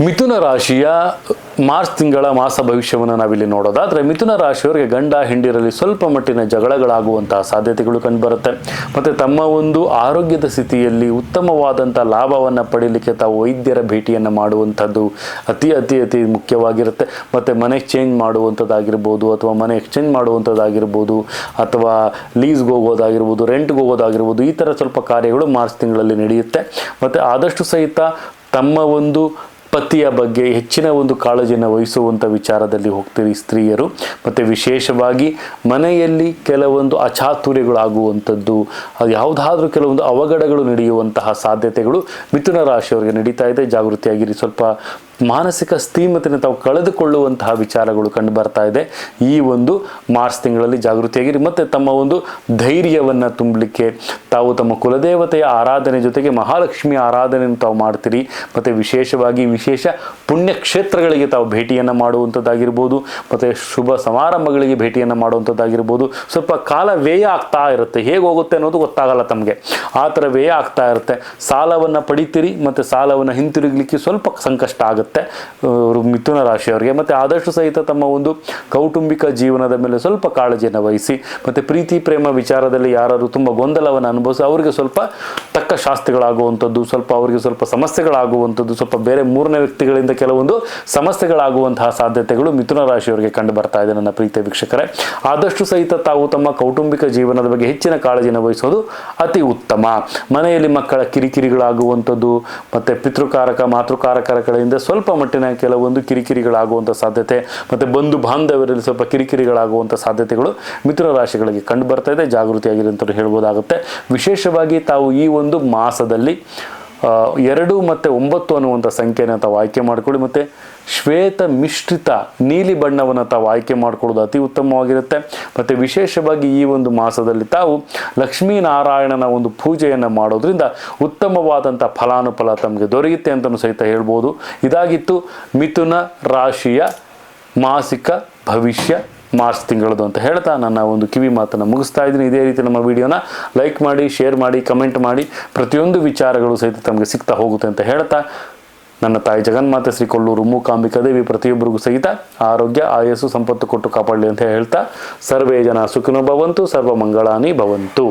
ಮಿಥುನ ರಾಶಿಯ ಮಾರ್ಚ್ ತಿಂಗಳ ಮಾಸ ಭವಿಷ್ಯವನ್ನು ನಾವಿಲ್ಲಿ ನೋಡೋದಾದರೆ ಮಿಥುನ ರಾಶಿಯವರಿಗೆ ಗಂಡ ಹೆಂಡಿರಲ್ಲಿ ಸ್ವಲ್ಪ ಮಟ್ಟಿನ ಜಗಳಗಳಾಗುವಂತಹ ಸಾಧ್ಯತೆಗಳು ಕಂಡುಬರುತ್ತೆ. ಮತ್ತು ತಮ್ಮ ಒಂದು ಆರೋಗ್ಯದ ಸ್ಥಿತಿಯಲ್ಲಿ ಉತ್ತಮವಾದಂಥ ಲಾಭವನ್ನು ಪಡೀಲಿಕ್ಕೆ ತಾವು ವೈದ್ಯರ ಭೇಟಿಯನ್ನು ಮಾಡುವಂಥದ್ದು ಅತಿ ಅತಿ ಅತಿ ಮುಖ್ಯವಾಗಿರುತ್ತೆ. ಮತ್ತು ಮನೆ ಚೇಂಜ್ ಮಾಡುವಂಥದ್ದಾಗಿರ್ಬೋದು ಅಥವಾ ಮನೆ ಎಕ್ಸ್ಚೇಂಜ್ ಮಾಡುವಂಥದ್ದಾಗಿರ್ಬೋದು ಅಥವಾ ಲೀಸ್ಗೆ ಹೋಗೋದಾಗಿರ್ಬೋದು, ರೆಂಟ್ಗೆ ಹೋಗೋದಾಗಿರ್ಬೋದು, ಈ ಥರ ಸ್ವಲ್ಪ ಕಾರ್ಯಗಳು ಮಾರ್ಚ್ ತಿಂಗಳಲ್ಲಿ ನಡೆಯುತ್ತೆ. ಮತ್ತು ಆದಷ್ಟು ಸಹಿತ ತಮ್ಮ ಒಂದು ಪತಿಯ ಬಗ್ಗೆ ಹೆಚ್ಚಿನ ಒಂದು ಕಾಳಜಿಯನ್ನು ವಹಿಸುವಂಥ ವಿಚಾರದಲ್ಲಿ ಹೋಗ್ತೀರಿ ಸ್ತ್ರೀಯರು. ಮತ್ತು ವಿಶೇಷವಾಗಿ ಮನೆಯಲ್ಲಿ ಕೆಲವೊಂದು ಅಚಾತುರ್ಯಗಳಾಗುವಂಥದ್ದು, ಅದು ಯಾವುದಾದ್ರೂ ಕೆಲವೊಂದು ಅವಘಡಗಳು ನಡೆಯುವಂತಹ ಸಾಧ್ಯತೆಗಳು ಮಿಥುನ ರಾಶಿಯವರಿಗೆ ನಡೀತಾ ಇದೆ. ಜಾಗೃತಿಯಾಗಿರಿ. ಸ್ವಲ್ಪ ಮಾನಸಿಕ ಸ್ಥಿಮಿತನ ತಾವು ಕಳೆದುಕೊಳ್ಳುವಂತಹ ವಿಚಾರಗಳು ಕಂಡು ಬರ್ತಾ ಇದೆ ಈ ಒಂದು ಮಾರ್ಚ್ ತಿಂಗಳಲ್ಲಿ. ಜಾಗೃತಿಯಾಗಿರಿ. ಮತ್ತು ತಮ್ಮ ಒಂದು ಧೈರ್ಯವನ್ನು ತುಂಬಲಿಕ್ಕೆ ತಾವು ತಮ್ಮ ಕುಲದೇವತೆಯ ಆರಾಧನೆ ಜೊತೆಗೆ ಮಹಾಲಕ್ಷ್ಮಿ ಆರಾಧನೆಯನ್ನು ತಾವು ಮಾಡ್ತೀರಿ. ಮತ್ತು ವಿಶೇಷವಾಗಿ ವಿಶೇಷ ಪುಣ್ಯಕ್ಷೇತ್ರಗಳಿಗೆ ತಾವು ಭೇಟಿಯನ್ನು ಮಾಡುವಂಥದ್ದಾಗಿರ್ಬೋದು, ಮತ್ತು ಶುಭ ಸಮಾರಂಭಗಳಿಗೆ ಭೇಟಿಯನ್ನು ಮಾಡುವಂಥದ್ದಾಗಿರ್ಬೋದು. ಸ್ವಲ್ಪ ಕಾಲ ವ್ಯಯ ಆಗ್ತಾ ಇರುತ್ತೆ, ಹೇಗೆ ಹೋಗುತ್ತೆ ಅನ್ನೋದು ಗೊತ್ತಾಗಲ್ಲ ತಮಗೆ, ಆ ಥರ ವ್ಯಯ ಆಗ್ತಾ ಇರುತ್ತೆ. ಸಾಲವನ್ನು ಪಡಿತೀರಿ ಮತ್ತು ಸಾಲವನ್ನು ಹಿಂತಿರುಗಲಿಕ್ಕೆ ಸ್ವಲ್ಪ ಸಂಕಷ್ಟ ಆಗುತ್ತೆ ಮಿಥುನ ರಾಶಿಯವರಿಗೆ. ಮತ್ತು ಆದಷ್ಟು ಸಹಿತ ತಮ್ಮ ಒಂದು ಕೌಟುಂಬಿಕ ಜೀವನದ ಮೇಲೆ ಸ್ವಲ್ಪ ಕಾಳಜಿಯನ್ನು ವಹಿಸಿ. ಮತ್ತು ಪ್ರೀತಿ ಪ್ರೇಮ ವಿಚಾರದಲ್ಲಿ ಯಾರು ತುಂಬ ಗೊಂದಲವನ್ನು ಅನುಭವಿಸಿ ಅವರಿಗೆ ಸ್ವಲ್ಪ ತಕ್ಕ ಶಾಸ್ತಿಗಳಾಗುವಂಥದ್ದು, ಸ್ವಲ್ಪ ಅವರಿಗೆ ಸ್ವಲ್ಪ ಸಮಸ್ಯೆಗಳಾಗುವಂಥದ್ದು, ಸ್ವಲ್ಪ ಬೇರೆ ಮೂರನೇ ವ್ಯಕ್ತಿಗಳಿಂದ ಕೆಲವೊಂದು ಸಮಸ್ಯೆಗಳಾಗುವಂತಹ ಸಾಧ್ಯತೆಗಳು ಮಿಥುನ ರಾಶಿಯವರಿಗೆ ಕಂಡು ಬರ್ತಾ ಇದೆ ನನ್ನ ಪ್ರೀತಿಯ ವೀಕ್ಷಕರೇ. ಆದಷ್ಟು ಸಹಿತ ತಾವು ತಮ್ಮ ಕೌಟುಂಬಿಕ ಜೀವನದ ಬಗ್ಗೆ ಹೆಚ್ಚಿನ ಕಾಳಜಿಯನ್ನು ವಹಿಸೋದು ಅತಿ ಉತ್ತಮ. ಮನೆಯಲ್ಲಿ ಮಕ್ಕಳ ಕಿರಿಕಿರಿಗಳಾಗುವಂಥದ್ದು ಮತ್ತು ಪಿತೃಕಾರಕ ಮಾತೃಕಾರಕರ ಕಡೆಯಿಂದ ಸ್ವಲ್ಪ ಮಟ್ಟಿನ ಕೆಲವೊಂದು ಕಿರಿಕಿರಿಗಳಾಗುವಂಥ ಸಾಧ್ಯತೆ, ಮತ್ತು ಬಂಧು ಬಾಂಧವರಲ್ಲಿ ಸ್ವಲ್ಪ ಕಿರಿಕಿರಿಗಳಾಗುವಂಥ ಸಾಧ್ಯತೆಗಳು ಮಿಥುನ ರಾಶಿಗಳಿಗೆ ಕಂಡು ಬರ್ತಾ ಇದೆ. ಜಾಗೃತಿಯಾಗಿರಿ ಅಂತ ಹೇಳ್ಬೋದಾಗುತ್ತೆ. ವಿಶೇಷವಾಗಿ ತಾವು ಈ ಒಂದು ಮಾಸದಲ್ಲಿ 2 ಮತ್ತು 9 ಅನ್ನುವಂಥ ಸಂಖ್ಯೆಯನ್ನು ತಾವು ಆಯ್ಕೆ ಮಾಡಿಕೊಳ್ಳಿ. ಮತ್ತು ಶ್ವೇತ ಮಿಶ್ರಿತ ನೀಲಿ ಬಣ್ಣವನ್ನು ತಾವು ಆಯ್ಕೆ ಮಾಡಿಕೊಳ್ಳೋದು ಅತಿ ಉತ್ತಮವಾಗಿರುತ್ತೆ. ಮತ್ತು ವಿಶೇಷವಾಗಿ ಈ ಒಂದು ಮಾಸದಲ್ಲಿ ತಾವು ಲಕ್ಷ್ಮೀನಾರಾಯಣನ ಒಂದು ಪೂಜೆಯನ್ನು ಮಾಡೋದ್ರಿಂದ ಉತ್ತಮವಾದಂಥ ಫಲಾನುಫಲ ತಮಗೆ ದೊರೆಯುತ್ತೆ ಅಂತಲೂ ಸಹಿತ ಹೇಳ್ಬೋದು. ಇದಾಗಿತ್ತು ಮಿಥುನ ರಾಶಿಯ ಮಾಸಿಕ ಭವಿಷ್ಯ ಮಾರ್ಚ್ ತಿಂಗಳದು ಅಂತ ಹೇಳ್ತಾ ನನ್ನ ಒಂದು ಕಿವಿ ಮಾತನ್ನು ಮುಗಿಸ್ತಾ ಇದ್ದೀನಿ. ಇದೇ ರೀತಿ ನಮ್ಮ ವಿಡಿಯೋನ ಲೈಕ್ ಮಾಡಿ, ಶೇರ್ ಮಾಡಿ, ಕಮೆಂಟ್ ಮಾಡಿ. ಪ್ರತಿಯೊಂದು ವಿಚಾರಗಳು ಸಹಿತ ತಮಗೆ ಸಿಗ್ತಾ ಹೋಗುತ್ತೆ ಅಂತ ಹೇಳ್ತಾ ನನ್ನ ತಾಯಿ ಜಗನ್ಮಾತೆ ಶ್ರೀ ಕೊಲ್ಲೂರು ಮೂಕಾಂಬಿಕಾ ದೇವಿ ಪ್ರತಿಯೊಬ್ಬರಿಗೂ ಸಹಿತ ಆರೋಗ್ಯ ಆಯಸ್ಸು ಸಂಪತ್ತು ಕೊಟ್ಟು ಕಾಪಾಡಲಿ ಅಂತ ಹೇಳ್ತಾ ಸರ್ವೇ ಜನ ಸುಖಿನೋ ಭವಂತು, ಸರ್ವ ಮಂಗಳಾನಿ ಭವಂತು.